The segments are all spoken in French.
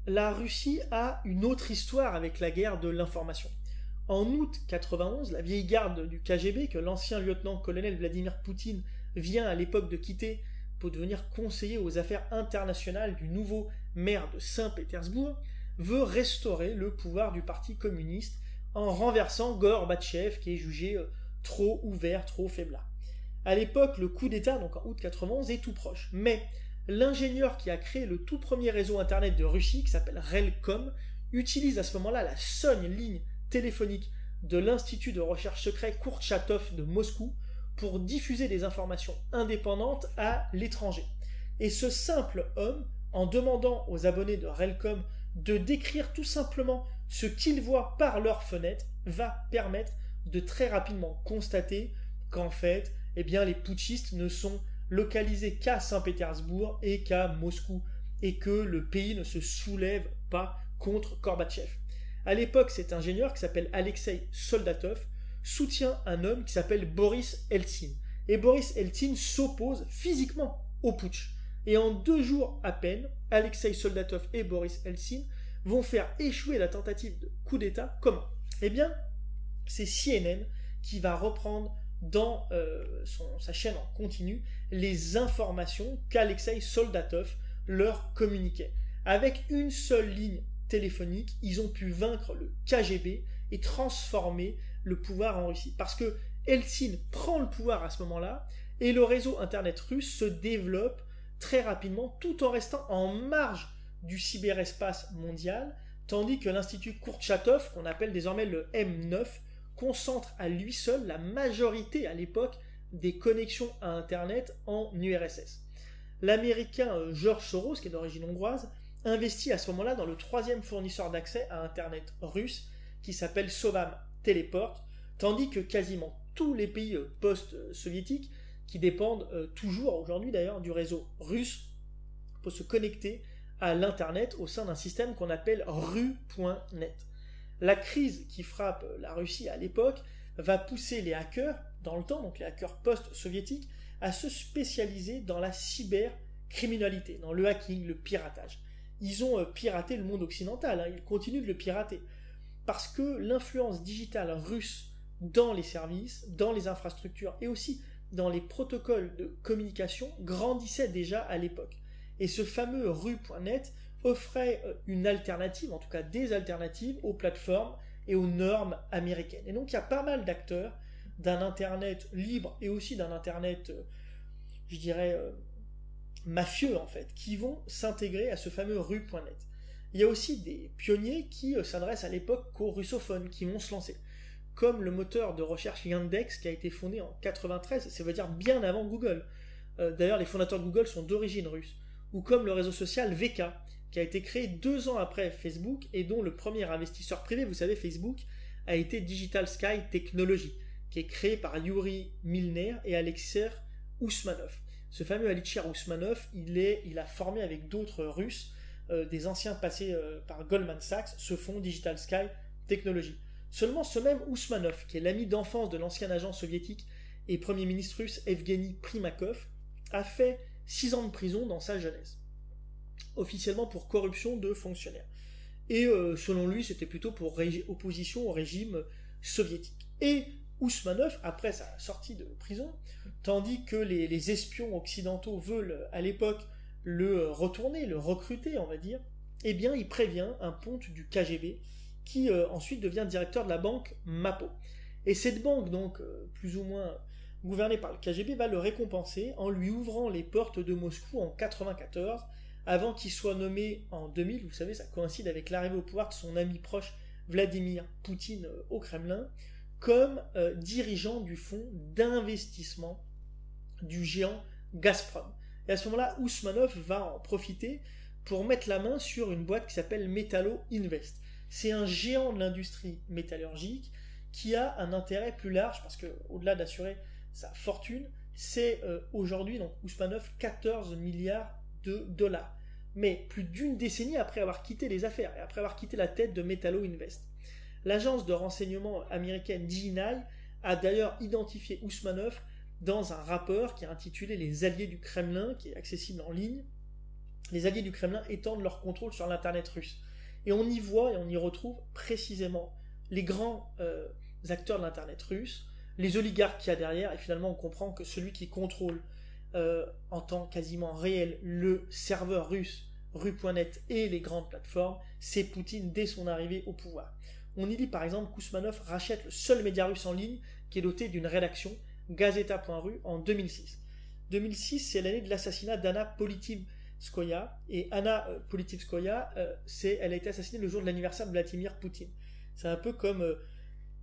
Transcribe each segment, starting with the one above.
La Russie a une autre histoire avec la guerre de l'information. En août 91, la vieille garde du KGB, que l'ancien lieutenant-colonel Vladimir Poutine vient à l'époque de quitter pour devenir conseiller aux affaires internationales du nouveau maire de Saint-Pétersbourg, veut restaurer le pouvoir du parti communiste en renversant Gorbatchev, qui est jugé trop ouvert, trop faiblard. À l'époque, le coup d'État, donc en août 91, est tout proche. Mais l'ingénieur qui a créé le tout premier réseau internet de Russie, qui s'appelle Relcom, utilise à ce moment-là la seule ligne téléphonique de l'Institut de recherche secret Kourtchatov de Moscou pour diffuser des informations indépendantes à l'étranger. Et ce simple homme, en demandant aux abonnés de Relcom de décrire tout simplement ce qu'ils voient par leur fenêtre, va permettre de très rapidement constater qu'en fait, les putschistes ne sont localisés qu'à Saint-Pétersbourg et qu'à Moscou, et que le pays ne se soulève pas contre Gorbatchev. À l'époque, cet ingénieur qui s'appelle Alexei Soldatov soutient un homme qui s'appelle Boris Eltsine. Et Boris Eltsine s'oppose physiquement au putsch. Et en 2 jours à peine, Alexei Soldatov et Boris Eltsine vont faire échouer la tentative de coup d'État. Comment ? C'est CNN qui va reprendre dans sa chaîne en continu les informations qu'Alexei Soldatov leur communiquait. Avec une seule ligne téléphonique, ils ont pu vaincre le KGB et transformer le pouvoir en Russie. Parce que Eltsine prend le pouvoir à ce moment-là et le réseau internet russe se développe très rapidement tout en restant en marge du cyberespace mondial, tandis que l'Institut Kourtchatov, qu'on appelle désormais le M9, concentre à lui seul la majorité à l'époque des connexions à Internet en URSS. L'américain George Soros, qui est d'origine hongroise, investit à ce moment-là dans le 3e fournisseur d'accès à Internet russe, qui s'appelle Sovam Teleport, tandis que quasiment tous les pays post-soviétiques, qui dépendent toujours aujourd'hui d'ailleurs du réseau russe, pour se connecter à l'Internet au sein d'un système qu'on appelle ru.net. La crise qui frappe la Russie à l'époque va pousser les hackers, dans le temps, donc les hackers post-soviétiques, à se spécialiser dans la cybercriminalité, dans le hacking, le piratage. Ils ont piraté le monde occidental, ils continuent de le pirater, parce que l'influence digitale russe dans les services, dans les infrastructures et aussi dans les protocoles de communication grandissait déjà à l'époque. Et ce fameux ru.net offrait une alternative, en tout cas des alternatives aux plateformes et aux normes américaines. Et donc il y a pas mal d'acteurs d'un Internet libre et aussi d'un Internet, mafieux en fait, qui vont s'intégrer à ce fameux ru.net. Il y a aussi des pionniers qui s'adressent à l'époque qu'aux russophones, qui vont se lancer, comme le moteur de recherche Yandex qui a été fondé en 93, ça veut dire bien avant Google. D'ailleurs les fondateurs de Google sont d'origine russe. Ou comme le réseau social VK, qui a été créé 2 ans après Facebook et dont le premier investisseur privé, vous savez, Facebook, a été Digital Sky Technology, qui est créé par Yuri Milner et Alexei Ousmanov. Ce fameux Alexei Ousmanov, il a formé avec d'autres Russes, des anciens passés par Goldman Sachs, ce fonds Digital Sky Technology. Seulement ce même Ousmanov, qui est l'ami d'enfance de l'ancien agent soviétique et premier ministre russe Evgeny Primakov, a fait 6 ans de prison dans sa jeunesse, officiellement pour corruption de fonctionnaires. Et selon lui, c'était plutôt pour opposition au régime soviétique. Et Ousmanov, après sa sortie de prison, tandis que les espions occidentaux veulent à l'époque le retourner, le recruter, on va dire, eh bien il prévient un ponte du KGB qui ensuite devient directeur de la banque Mapo. Et cette banque, donc plus ou moins gouvernée par le KGB, va le récompenser en lui ouvrant les portes de Moscou en 1994, avant qu'il soit nommé en 2000, vous savez, ça coïncide avec l'arrivée au pouvoir de son ami proche Vladimir Poutine au Kremlin, comme dirigeant du fonds d'investissement du géant Gazprom. Et à ce moment-là, Ousmanov va en profiter pour mettre la main sur une boîte qui s'appelle Metallo Invest. C'est un géant de l'industrie métallurgique qui a un intérêt plus large, parce que au-delà d'assurer sa fortune, c'est aujourd'hui, donc Ousmanov, 14 milliards de dollars. Mais plus d'une décennie après avoir quitté les affaires et après avoir quitté la tête de Metallo Invest. L'agence de renseignement américaine DNI a d'ailleurs identifié Ousmanov dans un rapport qui est intitulé Les Alliés du Kremlin, qui est accessible en ligne. Les alliés du Kremlin étendent leur contrôle sur l'internet russe. Et on y voit et on y retrouve précisément les grands acteurs de l'internet russe, les oligarques qu'il y a derrière, et finalement on comprend que celui qui contrôle en temps quasiment réel le serveur russe, Ru.net et les grandes plateformes, c'est Poutine dès son arrivée au pouvoir. On y lit par exemple qu'Ousmanov rachète le seul média russe en ligne qui est doté d'une rédaction, Gazeta.ru, en 2006. 2006, c'est l'année de l'assassinat d'Anna Politivskoya, et Anna Politivskoya, elle a été assassinée le jour de l'anniversaire de Vladimir Poutine. C'est un peu comme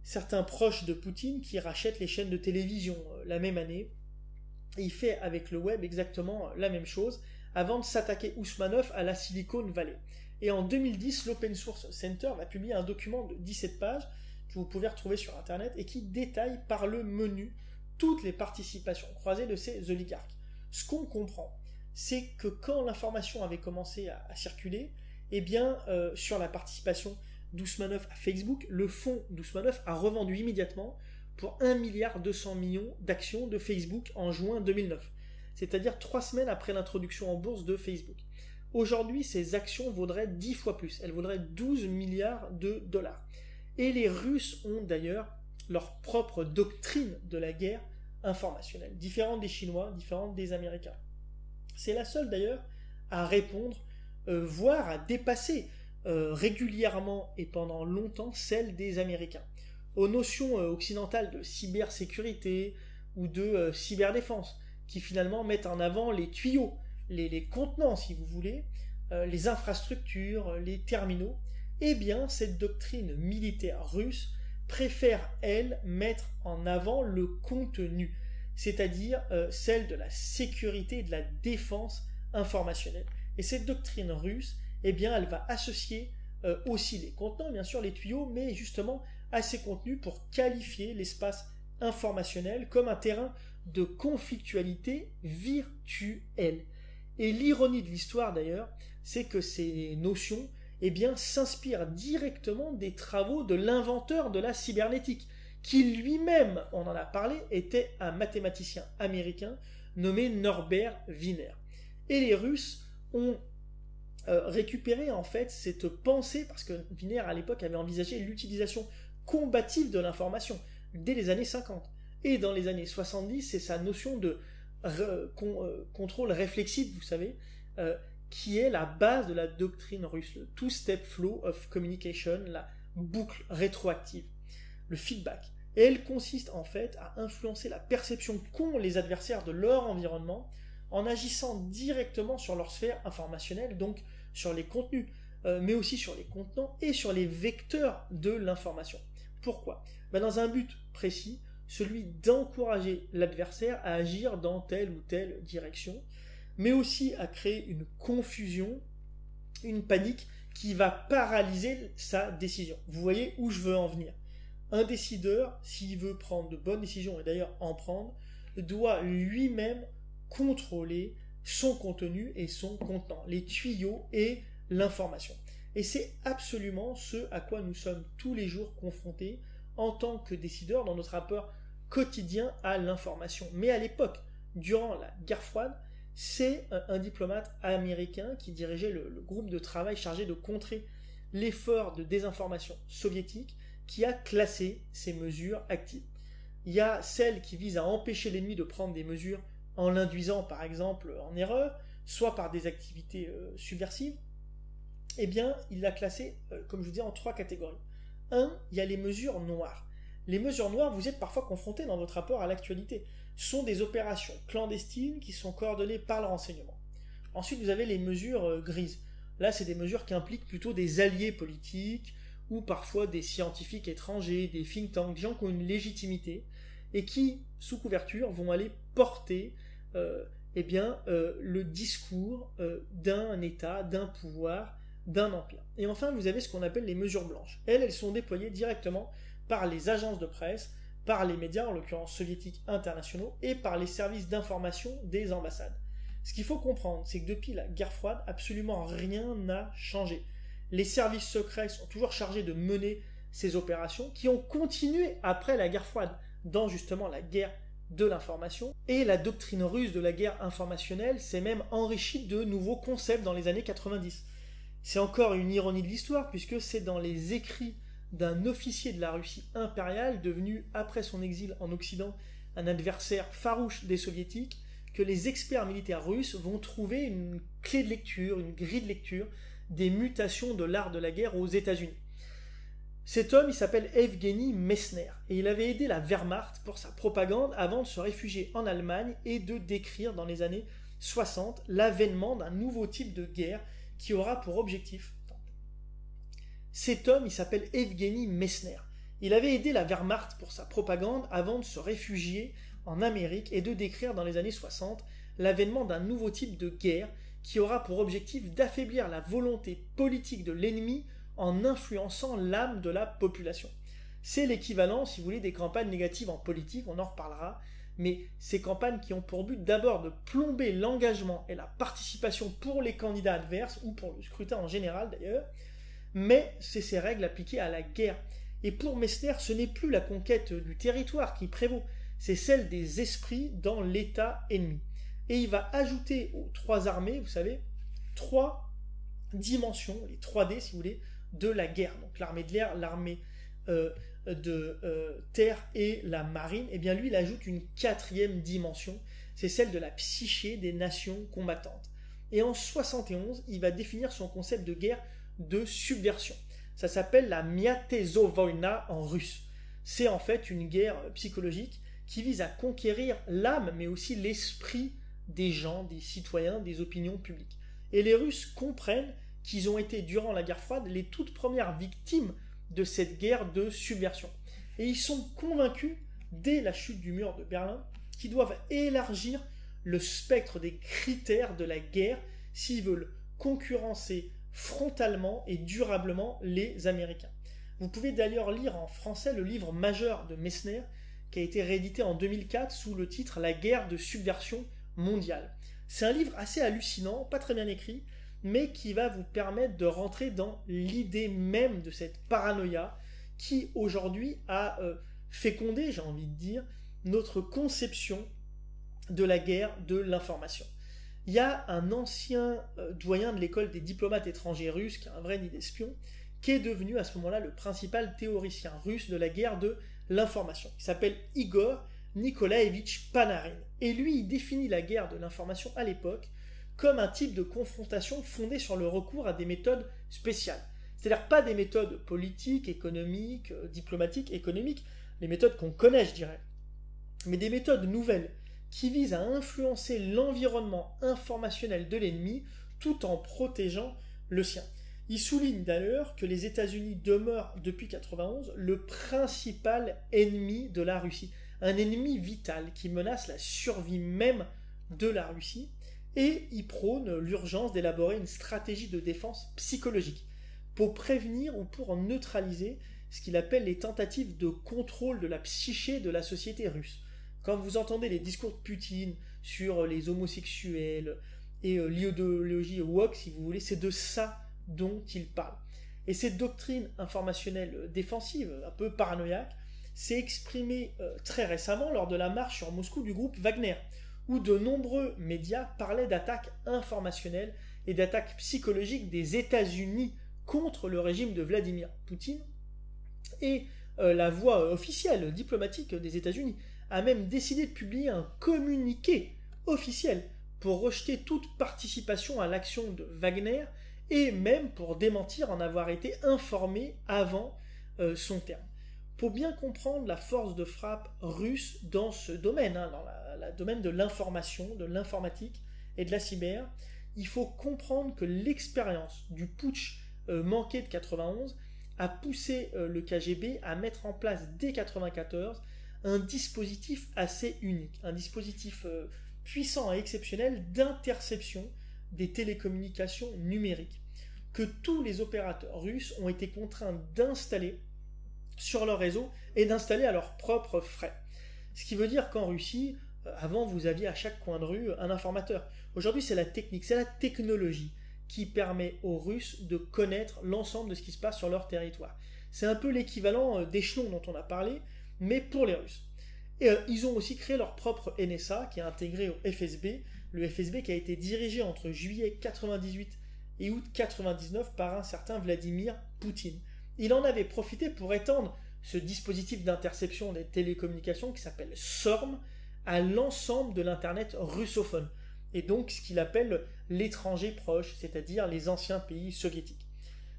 certains proches de Poutine qui rachètent les chaînes de télévision la même année. Et il fait avec le web exactement la même chose avant de s'attaquer Ousmanov à la Silicon Valley. Et en 2010, l'Open Source Center va publier un document de 17 pages que vous pouvez retrouver sur Internet et qui détaille par le menu toutes les participations croisées de ces oligarques. Ce qu'on comprend, c'est que quand l'information avait commencé à circuler, eh bien, sur la participation d'Ousmanov à Facebook, le fonds d'Ousmanov a revendu immédiatement pour 1,2 milliard d'actions de Facebook en juin 2009, c'est-à-dire 3 semaines après l'introduction en bourse de Facebook. Aujourd'hui, ces actions vaudraient 10 fois plus, elles vaudraient 12 milliards de dollars. Et les Russes ont d'ailleurs leur propre doctrine de la guerre informationnelle, différente des Chinois, différente des Américains. C'est la seule d'ailleurs à répondre, voire à dépasser régulièrement et pendant longtemps celle des Américains. Aux notions occidentales de cybersécurité ou de cyberdéfense, qui finalement mettent en avant les tuyaux, les contenants si vous voulez, les infrastructures, les terminaux, eh bien cette doctrine militaire russe préfère, elle, mettre en avant le contenu, c'est-à-dire celle de la sécurité et de la défense informationnelle. Et cette doctrine russe, eh bien, elle va associer aussi les contenants, bien sûr, les tuyaux, mais justement à ces contenus pour qualifier l'espace informationnel comme un terrain de conflictualité virtuelle. Et l'ironie de l'histoire, d'ailleurs, c'est que ces notions eh bien, s'inspirent directement des travaux de l'inventeur de la cybernétique, qui lui-même, on en a parlé, était un mathématicien américain nommé Norbert Wiener. Et les Russes ont récupéré en fait cette pensée, parce que Wiener à l'époque avait envisagé l'utilisation combative de l'information dès les années 50. Et dans les années 70, c'est sa notion de contrôle réflexif, vous savez, qui est la base de la doctrine russe, le two-step flow of communication, la boucle rétroactive, le feedback. Et elle consiste en fait à influencer la perception qu'ont les adversaires de leur environnement en agissant directement sur leur sphère informationnelle, donc sur les contenus, mais aussi sur les contenants et sur les vecteurs de l'information. Pourquoi ? Dans un but précis, celui d'encourager l'adversaire à agir dans telle ou telle direction, mais aussi à créer une confusion, une panique qui va paralyser sa décision. Vous voyez où je veux en venir. Un décideur, s'il veut prendre de bonnes décisions, et d'ailleurs en prendre, doit lui-même contrôler son contenu et son contenant, les tuyaux et l'information. Et c'est absolument ce à quoi nous sommes tous les jours confrontés en tant que décideurs dans notre rapport quotidien à l'information. Mais à l'époque, durant la guerre froide, c'est un diplomate américain qui dirigeait le groupe de travail chargé de contrer l'effort de désinformation soviétique qui a classé ces mesures actives. Il y a celles qui visent à empêcher l'ennemi de prendre des mesures en l'induisant par exemple en erreur, soit par des activités subversives. Eh bien, il l'a classé, comme je vous dis, en 3 catégories. 1, il y a les mesures noires. Les mesures noires, vous êtes parfois confrontés dans votre rapport à l'actualité. Ce sont des opérations clandestines qui sont coordonnées par le renseignement. Ensuite, vous avez les mesures grises. Là, c'est des mesures qui impliquent plutôt des alliés politiques ou parfois des scientifiques étrangers, des think tanks, des gens qui ont une légitimité et qui, sous couverture, vont aller porter le discours d'un État, d'un pouvoir, d'un empire. Et enfin, vous avez ce qu'on appelle les mesures blanches. Elles sont déployées directement par les agences de presse, par les médias, en l'occurrence soviétiques internationaux, et par les services d'information des ambassades. Ce qu'il faut comprendre, c'est que depuis la guerre froide, absolument rien n'a changé. Les services secrets sont toujours chargés de mener ces opérations qui ont continué après la guerre froide. dans justement la guerre de l'information. Et la doctrine russe de la guerre informationnelle s'est même enrichie de nouveaux concepts dans les années 90. C'est encore une ironie de l'histoire, puisque c'est dans les écrits d'un officier de la Russie impériale, devenu après son exil en Occident un adversaire farouche des soviétiques, que les experts militaires russes vont trouver une clé de lecture, une grille de lecture des mutations de l'art de la guerre aux États-Unis. Cet homme, il s'appelle Evgeny Messner, et il avait aidé la Wehrmacht pour sa propagande avant de se réfugier en Allemagne et de décrire dans les années 60 l'avènement d'un nouveau type de guerre qui aura pour objectif. Cet homme, il s'appelle Evgeny Messner. Il avait aidé la Wehrmacht pour sa propagande avant de se réfugier en Amérique et de décrire dans les années 60 l'avènement d'un nouveau type de guerre qui aura pour objectif d'affaiblir la volonté politique de l'ennemi en influençant l'âme de la population. C'est l'équivalent, si vous voulez, des campagnes négatives en politique, on en reparlera, mais ces campagnes qui ont pour but d'abord de plomber l'engagement et la participation pour les candidats adverses, ou pour le scrutin en général d'ailleurs, mais c'est ces règles appliquées à la guerre. Et pour Messner, ce n'est plus la conquête du territoire qui prévaut, c'est celle des esprits dans l'état ennemi. Et il va ajouter aux trois armées, vous savez, trois dimensions, les 3D si vous voulez, de la guerre. Donc l'armée de l'air, l'armée de terre et la marine. Et bien lui, il ajoute une quatrième dimension, c'est celle de la psyché des nations combattantes. Et en 71, il va définir son concept de guerre de subversion. Ça s'appelle la Miatezovoina en russe. C'est en fait une guerre psychologique qui vise à conquérir l'âme, mais aussi l'esprit des gens, des citoyens, des opinions publiques. Et les Russes comprennent qu'ils ont été, durant la guerre froide, les toutes premières victimes de cette guerre de subversion. Et ils sont convaincus, dès la chute du mur de Berlin, qu'ils doivent élargir le spectre des critères de la guerre s'ils veulent concurrencer frontalement et durablement les Américains. Vous pouvez d'ailleurs lire en français le livre majeur de Messner, qui a été réédité en 2004 sous le titre La guerre de subversion mondiale. C'est un livre assez hallucinant, pas très bien écrit, mais qui va vous permettre de rentrer dans l'idée même de cette paranoïa qui aujourd'hui a fécondé, j'ai envie de dire, notre conception de la guerre de l'information. Il y a un ancien doyen de l'école des diplomates étrangers russes, qui a un vrai nid d'espion, qui est devenu à ce moment-là le principal théoricien russe de la guerre de l'information. Il s'appelle Igor Nikolaevitch Panarin. Et lui, il définit la guerre de l'information à l'époque comme un type de confrontation fondée sur le recours à des méthodes spéciales. C'est-à-dire pas des méthodes politiques, économiques, diplomatiques, économiques, les méthodes qu'on connaît, je dirais, mais des méthodes nouvelles qui visent à influencer l'environnement informationnel de l'ennemi tout en protégeant le sien. Il souligne d'ailleurs que les États-Unis demeurent depuis 1991 le principal ennemi de la Russie, un ennemi vital qui menace la survie même de la Russie, et il prône l'urgence d'élaborer une stratégie de défense psychologique pour prévenir ou pour neutraliser ce qu'il appelle les tentatives de contrôle de la psyché de la société russe. Quand vous entendez les discours de Poutine sur les homosexuels et l'idéologie woke, si vous voulez, c'est de ça dont il parle. Et cette doctrine informationnelle défensive, un peu paranoïaque, s'est exprimée très récemment lors de la marche sur Moscou du groupe Wagner, où de nombreux médias parlaient d'attaques informationnelles et d'attaques psychologiques des États-Unis contre le régime de Vladimir Poutine. Et la voix officielle, diplomatique des États-Unis, a même décidé de publier un communiqué officiel pour rejeter toute participation à l'action de Wagner et même pour démentir en avoir été informé avant son terme. Pour bien comprendre la force de frappe russe dans ce domaine, dans le domaine de l'information, de l'informatique et de la cyber, il faut comprendre que l'expérience du putsch manqué de 91 a poussé le KGB à mettre en place dès 1994 un dispositif assez unique, un dispositif puissant et exceptionnel d'interception des télécommunications numériques, que tous les opérateurs russes ont été contraints d'installer sur leur réseau et d'installer à leurs propres frais. Ce qui veut dire qu'en Russie, avant vous aviez à chaque coin de rue un informateur. Aujourd'hui c'est la technique, c'est la technologie qui permet aux Russes de connaître l'ensemble de ce qui se passe sur leur territoire. C'est un peu l'équivalent d'échelon dont on a parlé, mais pour les Russes. Et ils ont aussi créé leur propre NSA qui est intégré au FSB, le FSB qui a été dirigé entre juillet 98 et août 99 par un certain Vladimir Poutine. Il en avait profité pour étendre ce dispositif d'interception des télécommunications qui s'appelle SORM à l'ensemble de l'Internet russophone, et donc ce qu'il appelle l'étranger proche, c'est-à-dire les anciens pays soviétiques.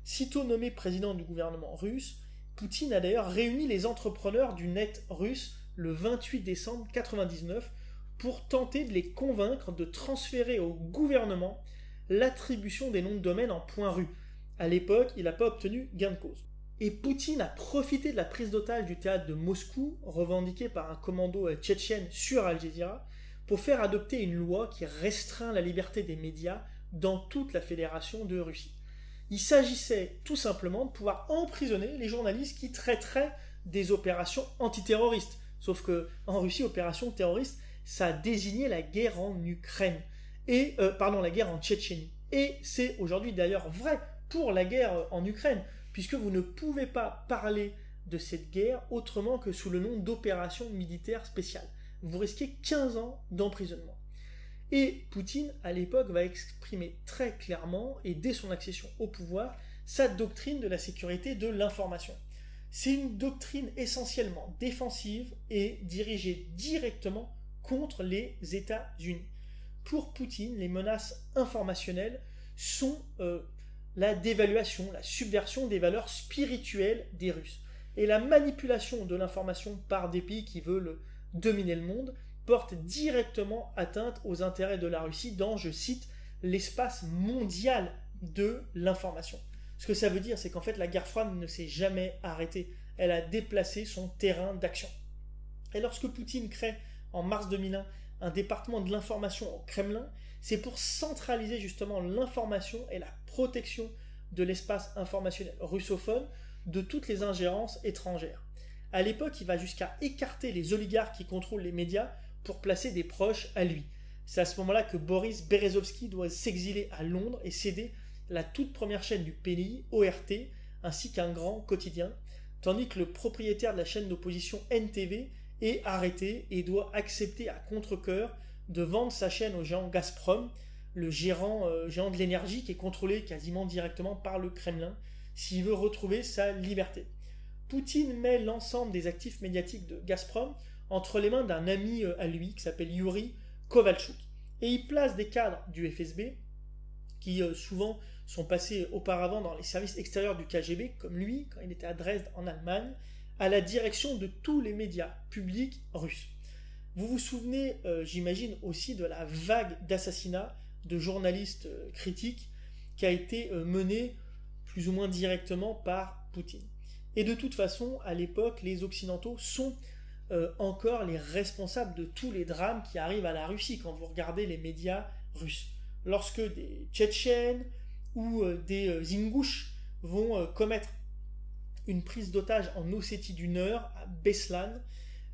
Sitôt nommé président du gouvernement russe, Poutine a d'ailleurs réuni les entrepreneurs du net russe le 28 décembre 1999 pour tenter de les convaincre de transférer au gouvernement l'attribution des noms de domaine en .ru. À l'époque, il n'a pas obtenu gain de cause. Et Poutine a profité de la prise d'otage du théâtre de Moscou, revendiquée par un commando tchétchène sur Al Jazeera, pour faire adopter une loi qui restreint la liberté des médias dans toute la fédération de Russie. Il s'agissait tout simplement de pouvoir emprisonner les journalistes qui traiteraient des opérations antiterroristes. Sauf que en Russie, opération terroriste, ça désignait la guerre en Ukraine, la guerre en Tchétchénie. Et c'est aujourd'hui d'ailleurs vrai pour la guerre en Ukraine, puisque vous ne pouvez pas parler de cette guerre autrement que sous le nom d'opération militaire spéciale. Vous risquez 15 ans d'emprisonnement. Et Poutine, à l'époque, va exprimer très clairement, et dès son accession au pouvoir, sa doctrine de la sécurité de l'information. C'est une doctrine essentiellement défensive et dirigée directement contre les États-Unis. Pour Poutine, les menaces informationnelles sont la dévaluation, la subversion des valeurs spirituelles des Russes. Et la manipulation de l'information par des pays qui veulent dominer le monde porte directement atteinte aux intérêts de la Russie dans, je cite, l'espace mondial de l'information. Ce que ça veut dire, c'est qu'en fait, la guerre froide ne s'est jamais arrêtée. Elle a déplacé son terrain d'action. Et lorsque Poutine crée, en mars 2001, un département de l'information au Kremlin, c'est pour centraliser justement l'information et la protection de l'espace informationnel russophone de toutes les ingérences étrangères. À l'époque, il va jusqu'à écarter les oligarques qui contrôlent les médias pour placer des proches à lui. C'est à ce moment-là que Boris Berezovsky doit s'exiler à Londres et céder la toute première chaîne du pays, ORT, ainsi qu'un grand quotidien, tandis que le propriétaire de la chaîne d'opposition NTV est arrêté et doit accepter à contre-cœur de vendre sa chaîne au géant Gazprom, le géant de l'énergie qui est contrôlé quasiment directement par le Kremlin, s'il veut retrouver sa liberté. Poutine met l'ensemble des actifs médiatiques de Gazprom entre les mains d'un ami à lui qui s'appelle Yuri Kovalchuk. Et il place des cadres du FSB qui souvent sont passés auparavant dans les services extérieurs du KGB, comme lui, quand il était à Dresde en Allemagne, à la direction de tous les médias publics russes. Vous vous souvenez, j'imagine, aussi de la vague d'assassinats de journalistes critiques qui a été menée plus ou moins directement par Poutine. Et de toute façon, à l'époque, les Occidentaux sont encore les responsables de tous les drames qui arrivent à la Russie quand vous regardez les médias russes. Lorsque des Tchétchènes ou des Ingouches vont commettre une prise d'otage en Ossétie du Nord, à Beslan,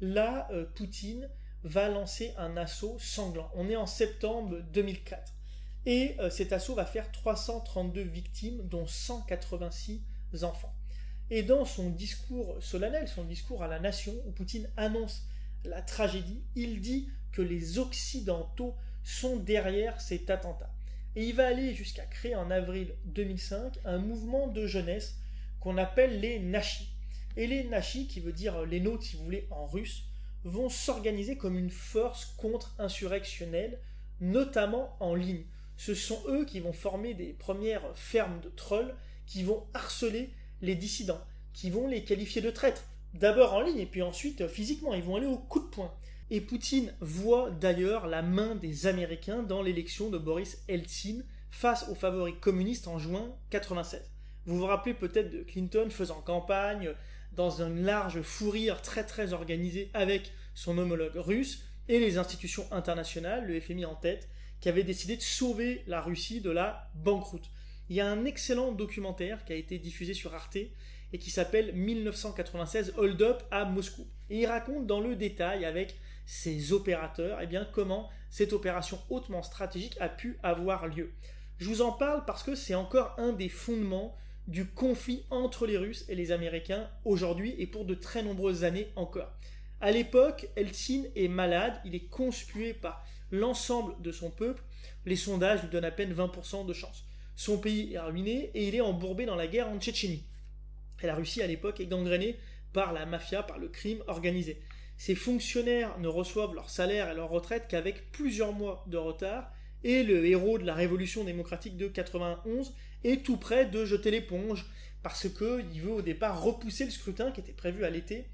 là, Poutine va lancer un assaut sanglant. On est en septembre 2004. Et cet assaut va faire 332 victimes, dont 186 enfants. Et dans son discours solennel, son discours à la nation, où Poutine annonce la tragédie, il dit que les Occidentaux sont derrière cet attentat. Et il va aller jusqu'à créer en avril 2005 un mouvement de jeunesse qu'on appelle les Nashis. Et les Nashis, qui veut dire les nôtres si vous voulez en russe, vont s'organiser comme une force contre-insurrectionnelle, notamment en ligne. Ce sont eux qui vont former des premières fermes de trolls, qui vont harceler les dissidents, qui vont les qualifier de traîtres, d'abord en ligne et puis ensuite physiquement, ils vont aller au coup de poing. Et Poutine voit d'ailleurs la main des Américains dans l'élection de Boris Eltsine face aux favoris communistes en juin 1996. Vous vous rappelez peut-être de Clinton faisant campagne dans une large fou rire très très organisée avec son homologue russe et les institutions internationales, le FMI en tête, qui avaient décidé de sauver la Russie de la banqueroute. Il y a un excellent documentaire qui a été diffusé sur Arte et qui s'appelle 1996 Hold Up à Moscou. Et il raconte dans le détail avec ses opérateurs comment cette opération hautement stratégique a pu avoir lieu. Je vous en parle parce que c'est encore un des fondements du conflit entre les Russes et les Américains aujourd'hui et pour de très nombreuses années encore. À l'époque, Eltsine est malade, il est conspué par l'ensemble de son peuple, les sondages lui donnent à peine 20% de chance. Son pays est ruiné et il est embourbé dans la guerre en Tchétchénie. Et la Russie à l'époque est gangrénée par la mafia, par le crime organisé. Ces fonctionnaires ne reçoivent leur salaire et leur retraite qu'avec plusieurs mois de retard, et le héros de la révolution démocratique de 91 est tout près de jeter l'éponge, parce qu'il veut au départ repousser le scrutin qui était prévu à l'été,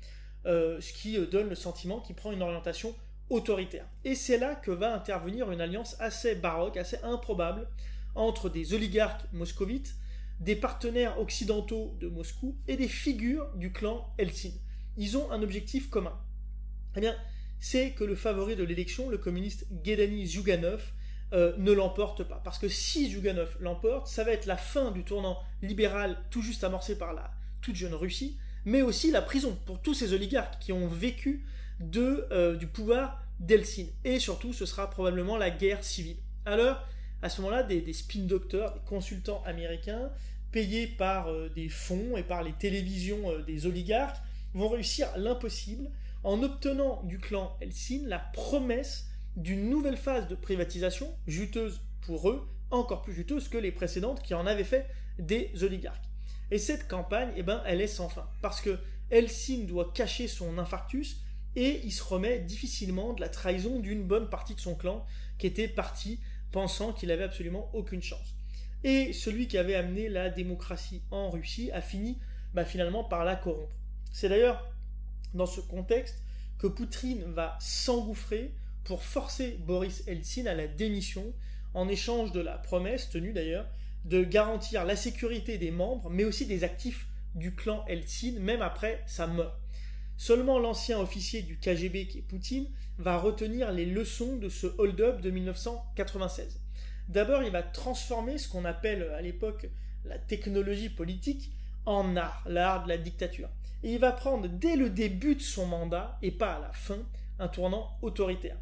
ce qui donne le sentiment qu'il prend une orientation autoritaire. Et c'est là que va intervenir une alliance assez baroque, assez improbable, entre des oligarques moscovites, des partenaires occidentaux de Moscou et des figures du clan Eltsine. Ils ont un objectif commun. Eh bien, c'est que le favori de l'élection, le communiste Guedani Zyuganov, ne l'emporte pas. Parce que si Zyuganov l'emporte, ça va être la fin du tournant libéral tout juste amorcé par la toute jeune Russie, mais aussi la prison pour tous ces oligarques qui ont vécu du pouvoir d'Eltsine. Et surtout, ce sera probablement la guerre civile. Alors, à ce moment-là, des spin doctors, des consultants américains, payés par des fonds et par les télévisions des oligarques, vont réussir l'impossible en obtenant du clan Eltsine la promesse d'une nouvelle phase de privatisation, juteuse pour eux, encore plus juteuse que les précédentes qui en avaient fait des oligarques. Et cette campagne, elle est sans fin, parce que Eltsine doit cacher son infarctus et il se remet difficilement de la trahison d'une bonne partie de son clan qui était parti pensant qu'il avait absolument aucune chance. Et celui qui avait amené la démocratie en Russie a fini finalement par la corrompre. C'est d'ailleurs dans ce contexte que Poutine va s'engouffrer pour forcer Boris Eltsine à la démission en échange de la promesse, tenue d'ailleurs, de garantir la sécurité des membres, mais aussi des actifs du clan Eltsine, même après sa mort. Seulement l'ancien officier du KGB, qui est Poutine, va retenir les leçons de ce hold-up de 1996. D'abord, il va transformer ce qu'on appelle à l'époque la technologie politique en art, l'art de la dictature. Et il va prendre dès le début de son mandat, et pas à la fin, un tournant autoritaire.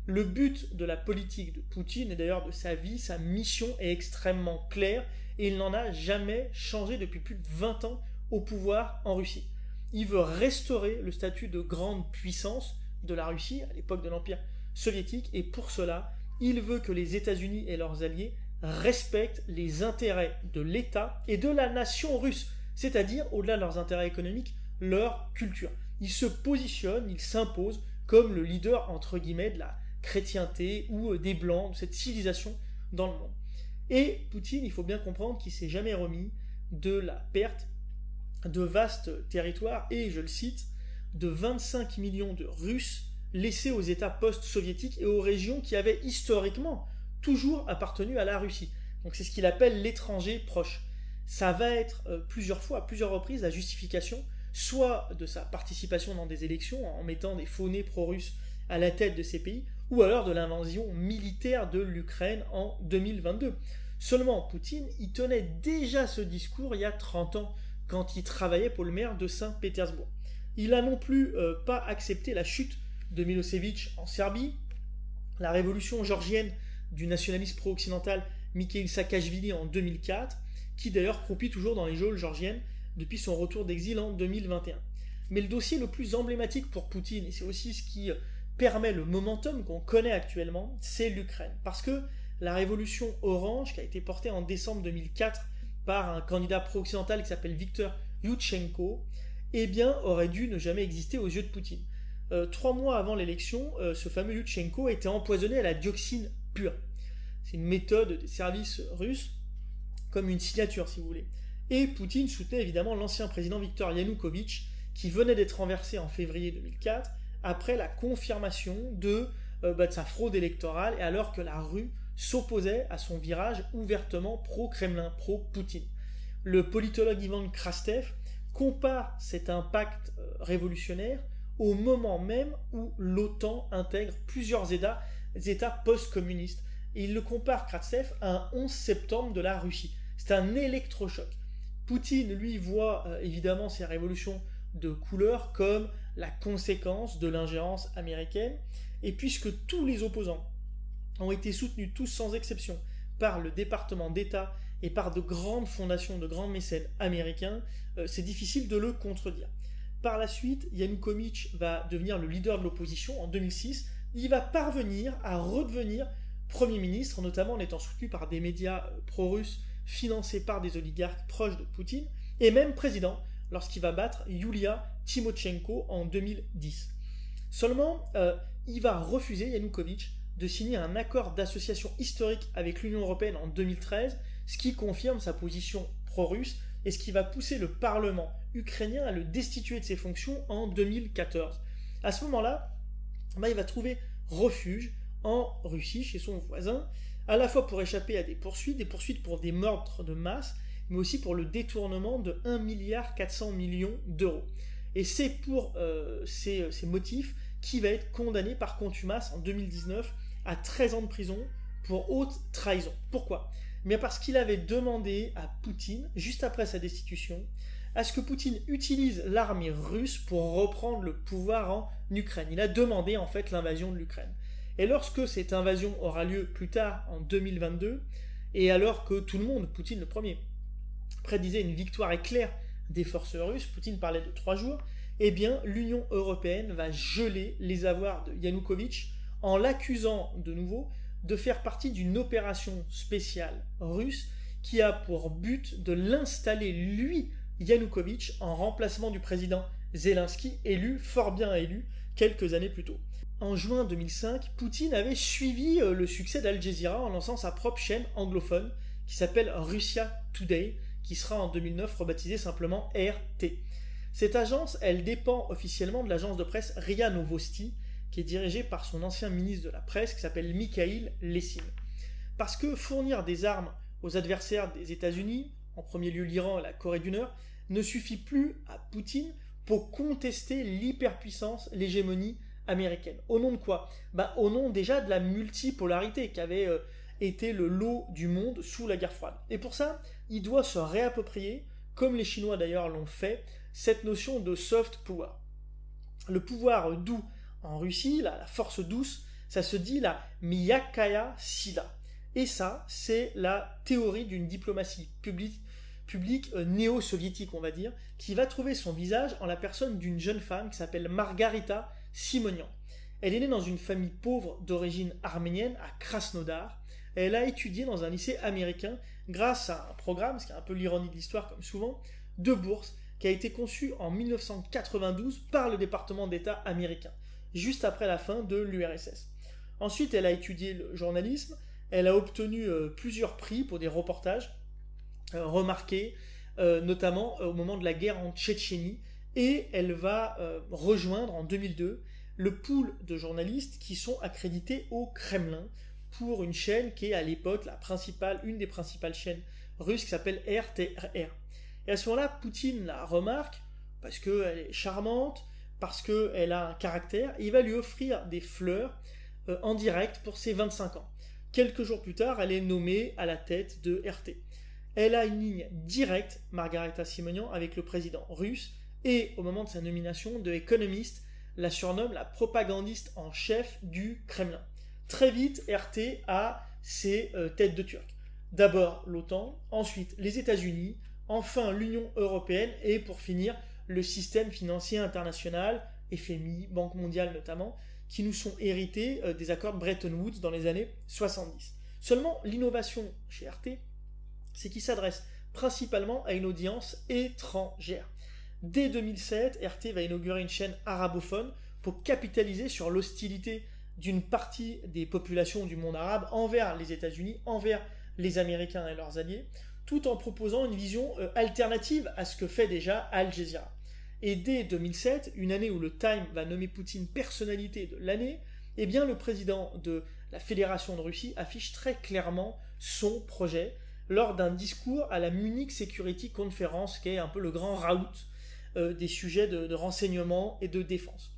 Le but de la politique de Poutine, et d'ailleurs de sa vie, sa mission est extrêmement claire, et il n'en a jamais changé depuis plus de 20 ans au pouvoir en Russie. Il veut restaurer le statut de grande puissance de la Russie, à l'époque de l'Empire soviétique, et pour cela, il veut que les États-Unis et leurs alliés respectent les intérêts de l'État et de la nation russe, c'est-à-dire, au-delà de leurs intérêts économiques, leur culture. Il se positionne, il s'impose comme le leader, entre guillemets, de la chrétienté ou des Blancs, de cette civilisation dans le monde. Et Poutine, il faut bien comprendre qu'il ne s'est jamais remis de la perte de vastes territoires, et, je le cite, de 25 millions de Russes laissés aux États post-soviétiques et aux régions qui avaient historiquement toujours appartenu à la Russie. Donc c'est ce qu'il appelle l'étranger proche. Ça va être plusieurs fois, à plusieurs reprises, la justification soit de sa participation dans des élections en mettant des faux nez pro-russes à la tête de ces pays, ou alors de l'invasion militaire de l'Ukraine en 2022. Seulement, Poutine, il tenait déjà ce discours il y a 30 ans, quand il travaillait pour le maire de Saint-Pétersbourg. Il n'a non plus pas accepté la chute de Milosevic en Serbie, la révolution georgienne du nationaliste pro-occidental Mikhail Saakashvili en 2004, qui d'ailleurs croupit toujours dans les geôles georgiennes depuis son retour d'exil en 2021. Mais le dossier le plus emblématique pour Poutine, et c'est aussi ce qui permet le momentum qu'on connaît actuellement, c'est l'Ukraine. Parce que la révolution orange, qui a été portée en décembre 2004 par un candidat pro-occidental qui s'appelle Viktor Yushchenko, aurait dû ne jamais exister aux yeux de Poutine. 3 mois avant l'élection, ce fameux Yushchenko était empoisonné à la dioxine pure. C'est une méthode des services russes, comme une signature si vous voulez. Et Poutine soutenait évidemment l'ancien président Viktor Yanukovych, qui venait d'être renversé en février 2004, après la confirmation de sa fraude électorale, et alors que la rue s'opposait à son virage ouvertement pro-Kremlin, pro-Poutine. Le politologue Ivan Krastev compare cet impact révolutionnaire au moment même où l'OTAN intègre plusieurs États post-communistes. Et il le compare, Krastev, à un 11 septembre de la Russie. C'est un électrochoc. Poutine, lui, voit évidemment ces révolutions de couleur comme la conséquence de l'ingérence américaine, et puisque tous les opposants ont été soutenus, tous sans exception, par le département d'État et par de grandes fondations, de grands mécènes américains, c'est difficile de le contredire. Par la suite, Yanukovych va devenir le leader de l'opposition en 2006. Il va parvenir à redevenir Premier ministre, notamment en étant soutenu par des médias pro-russes financés par des oligarques proches de Poutine, et même président lorsqu'il va battre Yulia Tymoshenko en 2010. Seulement, il va refuser, Yanukovych, de signer un accord d'association historique avec l'Union européenne en 2013, ce qui confirme sa position pro-russe et ce qui va pousser le Parlement ukrainien à le destituer de ses fonctions en 2014. À ce moment-là, il va trouver refuge en Russie, chez son voisin, à la fois pour échapper à des poursuites pour des meurtres de masse, mais aussi pour le détournement de 1,4 milliard d'euros. Et c'est pour ces motifs qu'il va être condamné par contumace en 2019 à 13 ans de prison pour haute trahison. Pourquoi ? Mais parce qu'il avait demandé à Poutine, juste après sa destitution, à ce que Poutine utilise l'armée russe pour reprendre le pouvoir en Ukraine. Il a demandé en fait l'invasion de l'Ukraine. Et lorsque cette invasion aura lieu plus tard, en 2022, et alors que tout le monde, Poutine le premier, prédisait une victoire éclair des forces russes, Poutine parlait de 3 jours, eh bien l'Union européenne va geler les avoirs de Yanukovych en l'accusant de nouveau de faire partie d'une opération spéciale russe qui a pour but de l'installer, lui, Yanukovych, en remplacement du président Zelensky, fort bien élu, quelques années plus tôt. En juin 2005, Poutine avait suivi le succès d'Al Jazeera en lançant sa propre chaîne anglophone qui s'appelle Russia Today, qui sera en 2009 rebaptisée simplement RT. Cette agence, elle dépend officiellement de l'agence de presse RIA Novosti, qui est dirigée par son ancien ministre de la presse qui s'appelle Mikhail Lessine. Parce que fournir des armes aux adversaires des États-Unis, en premier lieu l'Iran et la Corée du Nord, ne suffit plus à Poutine pour contester l'hyperpuissance, l'hégémonie américaine. Au nom de quoi ? Au nom déjà de la multipolarité qui avait été le lot du monde sous la guerre froide. Et pour ça, il doit se réapproprier, comme les Chinois d'ailleurs l'ont fait, cette notion de soft power. Le pouvoir doux en Russie, la force douce, ça se dit la Myakaya Sila. Et ça, c'est la théorie d'une diplomatie publique néo-soviétique, on va dire, qui va trouver son visage en la personne d'une jeune femme qui s'appelle Margarita Simonyan. Elle est née dans une famille pauvre d'origine arménienne à Krasnodar. Elle a étudié dans un lycée américain grâce à un programme, ce qui est un peu l'ironie de l'histoire comme souvent, de bourse, qui a été conçu en 1992 par le département d'État américain, juste après la fin de l'URSS. Ensuite, elle a étudié le journalisme, elle a obtenu plusieurs prix pour des reportages remarqués, notamment au moment de la guerre en Tchétchénie, et elle va rejoindre en 2002 le pool de journalistes qui sont accrédités au Kremlin pour une chaîne qui est à l'époque une des principales chaînes russes qui s'appelle RTR. Et à ce moment-là, Poutine la remarque parce qu'elle est charmante, parce qu'elle a un caractère, et il va lui offrir des fleurs en direct pour ses 25 ans. Quelques jours plus tard, elle est nommée à la tête de RT. Elle a une ligne directe, Margarita Simonyan, avec le président russe, et au moment de sa nomination, The Economist la surnomme la propagandiste en chef du Kremlin. Très vite, RT a ses têtes de Turc. D'abord l'OTAN, ensuite les États-Unis, enfin l'Union européenne, et pour finir, le système financier international, FMI, Banque mondiale notamment, qui nous sont hérités des accords de Bretton Woods dans les années 70. Seulement, l'innovation chez RT, c'est qu'il s'adresse principalement à une audience étrangère. Dès 2007, RT va inaugurer une chaîne arabophone pour capitaliser sur l'hostilité d'une partie des populations du monde arabe envers les États-Unis, envers les Américains et leurs alliés, tout en proposant une vision alternative à ce que fait déjà Al Jazeera. Et dès 2007, une année où le Time va nommer Poutine personnalité de l'année, eh bien le président de la Fédération de Russie affiche très clairement son projet lors d'un discours à la Munich Security Conference, qui est un peu le grand raout des sujets de renseignement et de défense.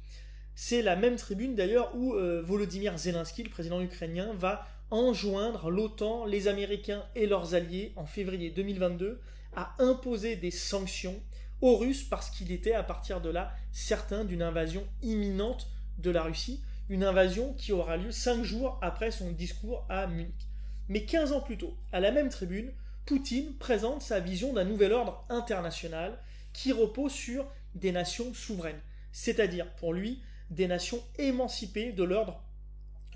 C'est la même tribune d'ailleurs où Volodymyr Zelensky, le président ukrainien, va enjoindre l'OTAN, les Américains et leurs alliés en février 2022 à imposer des sanctions aux Russes parce qu'il était à partir de là certain d'une invasion imminente de la Russie, une invasion qui aura lieu 5 jours après son discours à Munich. Mais 15 ans plus tôt, à la même tribune, Poutine présente sa vision d'un nouvel ordre international qui repose sur des nations souveraines, c'est-à-dire pour lui des nations émancipées de l'ordre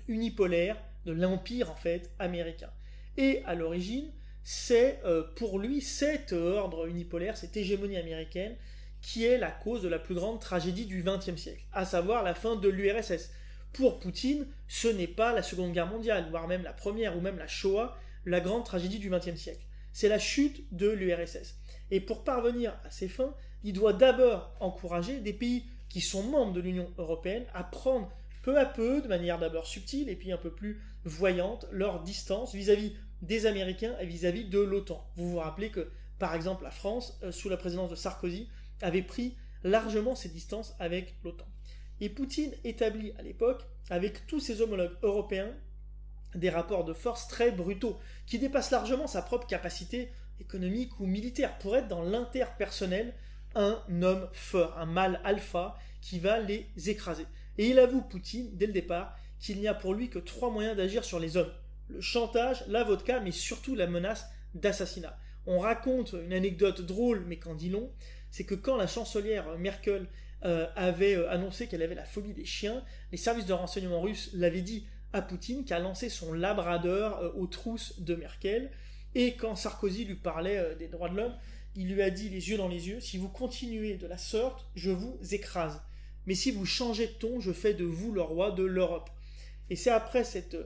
unipolaire de l'empire en fait américain. Et à l'origine, c'est pour lui cet ordre unipolaire, cette hégémonie américaine, qui est la cause de la plus grande tragédie du XXe siècle, à savoir la fin de l'URSS. Pour Poutine, ce n'est pas la Seconde Guerre mondiale, voire même la Première ou même la Shoah, la grande tragédie du XXe siècle. C'est la chute de l'URSS. Et pour parvenir à ses fins, il doit d'abord encourager des pays qui sont membres de l'Union européenne à prendre peu à peu, de manière d'abord subtile et puis un peu plus voyante, leur distance vis-à-vis des Américains et vis-à-vis de l'OTAN. Vous vous rappelez que, par exemple, la France, sous la présidence de Sarkozy, avait pris largement ses distances avec l'OTAN. Et Poutine établit à l'époque, avec tous ses homologues européens, des rapports de force très brutaux, qui dépassent largement sa propre capacité économique ou militaire, pour être dans l'interpersonnel un homme fort, un mâle alpha, qui va les écraser. Et il avoue, Poutine, dès le départ, qu'il n'y a pour lui que 3 moyens d'agir sur les hommes. Le chantage, la vodka, mais surtout la menace d'assassinat. On raconte une anecdote drôle, mais qu'en dit long, c'est que quand la chancelière Merkel avait annoncé qu'elle avait la phobie des chiens, les services de renseignement russes l'avaient dit à Poutine, qui a lancé son labrador aux trousses de Merkel, et quand Sarkozy lui parlait des droits de l'homme, il lui a dit les yeux dans les yeux, si vous continuez de la sorte, je vous écrase. Mais si vous changez de ton, je fais de vous le roi de l'Europe. Et c'est après cette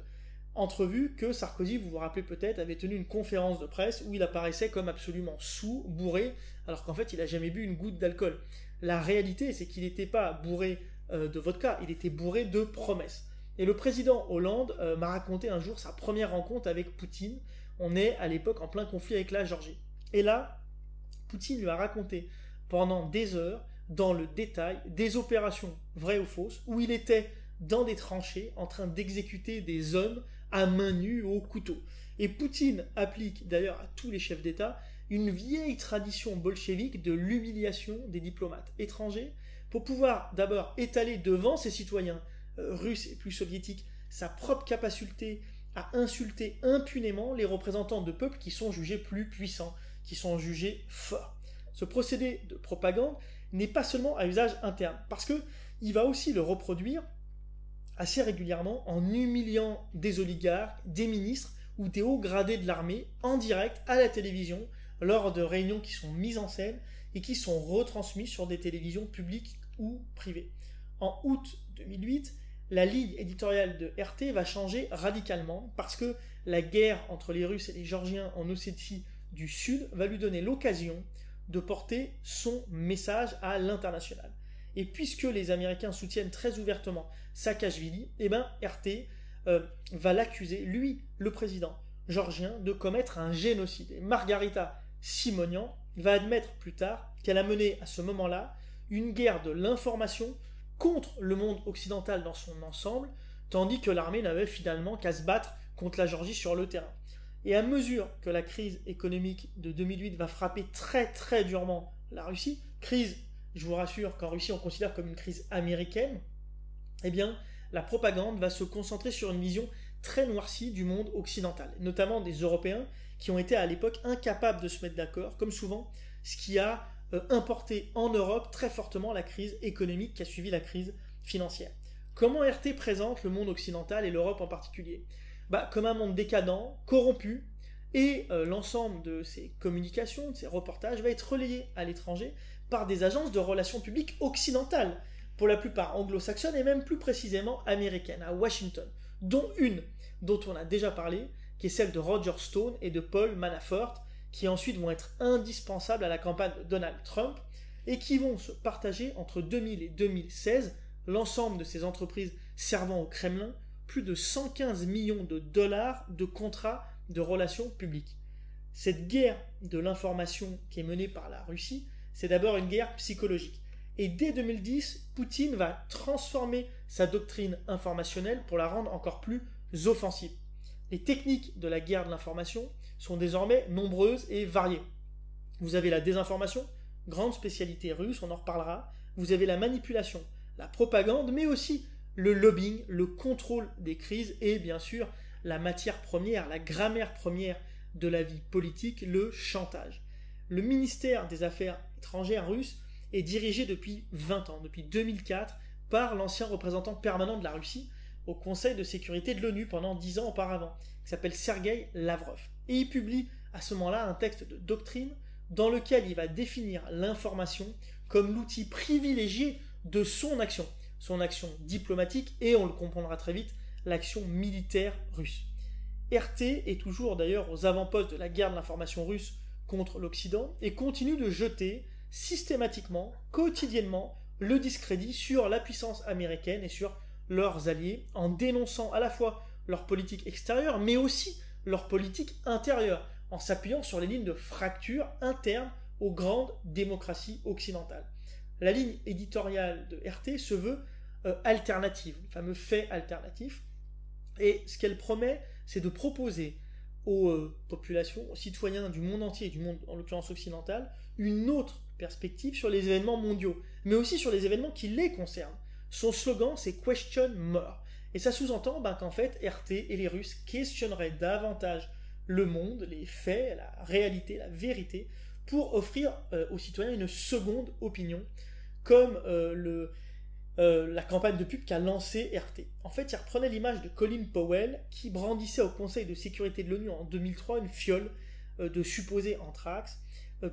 entrevue que Sarkozy, vous vous rappelez peut-être, avait tenu une conférence de presse où il apparaissait comme absolument saoul, bourré, alors qu'en fait il n'a jamais bu une goutte d'alcool. La réalité, c'est qu'il n'était pas bourré de vodka, il était bourré de promesses. Et le président Hollande m'a raconté un jour sa première rencontre avec Poutine. On est à l'époque en plein conflit avec la Géorgie. Et là, Poutine lui a raconté pendant des heures, dans le détail, des opérations vraies ou fausses, où il était dans des tranchées en train d'exécuter des hommes à main nue au couteau. Et Poutine applique d'ailleurs à tous les chefs d'État une vieille tradition bolchevique de l'humiliation des diplomates étrangers pour pouvoir d'abord étaler devant ses citoyens russes et plus soviétiques sa propre capacité à insulter impunément les représentants de peuples qui sont jugés plus puissants, qui sont jugés forts. Ce procédé de propagande n'est pas seulement à usage interne, parce qu'il va aussi le reproduire assez régulièrement en humiliant des oligarques, des ministres ou des hauts gradés de l'armée en direct à la télévision lors de réunions qui sont mises en scène et qui sont retransmises sur des télévisions publiques ou privées. En août 2008, la ligne éditoriale de RT va changer radicalement parce que la guerre entre les Russes et les Géorgiens en Ossétie du Sud va lui donner l'occasion de porter son message à l'international. Et puisque les Américains soutiennent très ouvertement Saakashvili, RT va l'accuser, lui, le président géorgien, de commettre un génocide. Et Margarita Simonian va admettre plus tard qu'elle a mené à ce moment-là une guerre de l'information contre le monde occidental dans son ensemble, tandis que l'armée n'avait finalement qu'à se battre contre la Géorgie sur le terrain. Et à mesure que la crise économique de 2008 va frapper très très durement la Russie, crise, je vous rassure, qu'en Russie on considère comme une crise américaine, la propagande va se concentrer sur une vision très noircie du monde occidental, notamment des Européens qui ont été à l'époque incapables de se mettre d'accord, comme souvent, ce qui a importé en Europe très fortement la crise économique qui a suivi la crise financière. Comment RT présente le monde occidental et l'Europe en particulier ? Comme un monde décadent, corrompu, et l'ensemble de ces communications, de ces reportages, va être relayé à l'étranger par des agences de relations publiques occidentales, pour la plupart anglo-saxonnes et même plus précisément américaines, à Washington, dont une dont on a déjà parlé, qui est celle de Roger Stone et de Paul Manafort, qui ensuite vont être indispensables à la campagne de Donald Trump, et qui vont se partager entre 2000 et 2016 l'ensemble de ces entreprises servant au Kremlin plus de 115 millions de dollars de contrats de relations publiques. Cette guerre de l'information qui est menée par la Russie, c'est d'abord une guerre psychologique. Et dès 2010, Poutine va transformer sa doctrine informationnelle pour la rendre encore plus offensive. Les techniques de la guerre de l'information sont désormais nombreuses et variées. Vous avez la désinformation, grande spécialité russe, on en reparlera. Vous avez la manipulation, la propagande, mais aussi le lobbying, le contrôle des crises et bien sûr la matière première, la grammaire première de la vie politique, le chantage. Le ministère des Affaires étrangères russe est dirigée depuis 20 ans, depuis 2004, par l'ancien représentant permanent de la Russie au Conseil de sécurité de l'ONU pendant 10 ans auparavant, qui s'appelle Sergueï Lavrov. Et il publie à ce moment-là un texte de doctrine dans lequel il va définir l'information comme l'outil privilégié de son action diplomatique et, on le comprendra très vite, l'action militaire russe. RT est toujours d'ailleurs aux avant-postes de la guerre de l'information russe contre l'Occident et continue de jeter systématiquement, quotidiennement, le discrédit sur la puissance américaine et sur leurs alliés en dénonçant à la fois leur politique extérieure mais aussi leur politique intérieure en s'appuyant sur les lignes de fracture internes aux grandes démocraties occidentales. La ligne éditoriale de RT se veut alternative, le fameux fait alternatif, et ce qu'elle promet, c'est de proposer aux populations, aux citoyens du monde entier, du monde en l'occurrence occidental, une autre perspective sur les événements mondiaux, mais aussi sur les événements qui les concernent. Son slogan, c'est « Question more ». Et ça sous-entend qu'en fait, RT et les Russes questionneraient davantage le monde, les faits, la réalité, la vérité, pour offrir aux citoyens une seconde opinion, comme la campagne de pub qu'a lancée RT. En fait, il reprenait l'image de Colin Powell, qui brandissait au Conseil de sécurité de l'ONU en 2003 une fiole de supposé anthrax,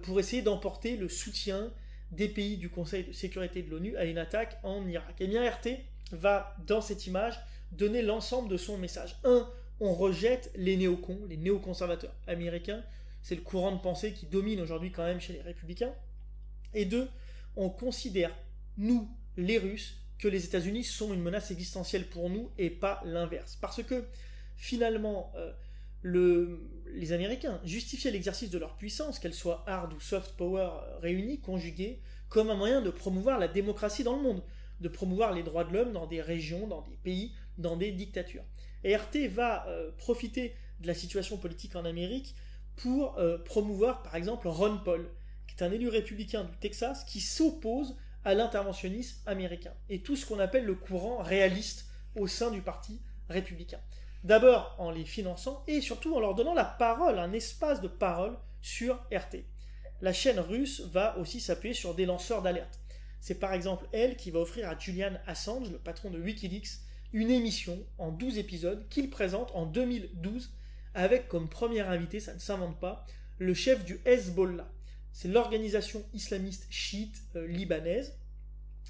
pour essayer d'emporter le soutien des pays du Conseil de sécurité de l'ONU à une attaque en Irak. Et bien RT va, dans cette image, donner l'ensemble de son message. 1. On rejette les néocons, les néoconservateurs américains. C'est le courant de pensée qui domine aujourd'hui quand même chez les républicains. Et 2. On considère, nous, les Russes, que les États-Unis sont une menace existentielle pour nous et pas l'inverse. Parce que, finalement, les Américains justifiaient l'exercice de leur puissance, qu'elle soit hard ou soft power réunie, conjuguée, comme un moyen de promouvoir la démocratie dans le monde, de promouvoir les droits de l'homme dans des régions, dans des pays, dans des dictatures. Et RT va profiter de la situation politique en Amérique pour promouvoir par exemple Ron Paul, qui est un élu républicain du Texas qui s'oppose à l'interventionnisme américain et tout ce qu'on appelle le courant réaliste au sein du parti républicain. D'abord en les finançant et surtout en leur donnant la parole, un espace de parole sur RT. La chaîne russe va aussi s'appuyer sur des lanceurs d'alerte. C'est par exemple elle qui va offrir à Julian Assange, le patron de Wikileaks, une émission en 12 épisodes qu'il présente en 2012 avec comme premier invité, ça ne s'invente pas, le chef du Hezbollah. C'est l'organisation islamiste chiite libanaise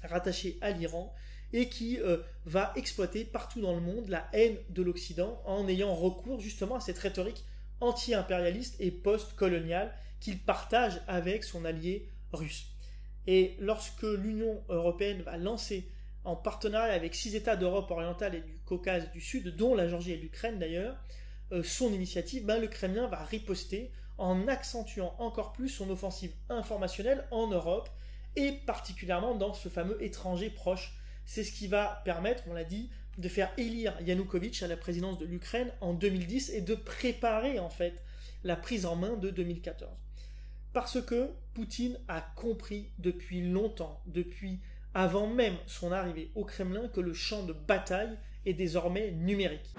rattachée à l'Iran et qui va exploiter partout dans le monde la haine de l'Occident en ayant recours justement à cette rhétorique anti-impérialiste et post-coloniale qu'il partage avec son allié russe. Et lorsque l'Union européenne va lancer, en partenariat avec 6 États d'Europe orientale et du Caucase du Sud, dont la Géorgie et l'Ukraine d'ailleurs, son initiative, le Kremlin va riposter en accentuant encore plus son offensive informationnelle en Europe et particulièrement dans ce fameux étranger proche. C'est ce qui va permettre, on l'a dit, de faire élire Yanukovych à la présidence de l'Ukraine en 2010 et de préparer en fait la prise en main de 2014. Parce que Poutine a compris depuis longtemps, depuis avant même son arrivée au Kremlin, que le champ de bataille est désormais numérique.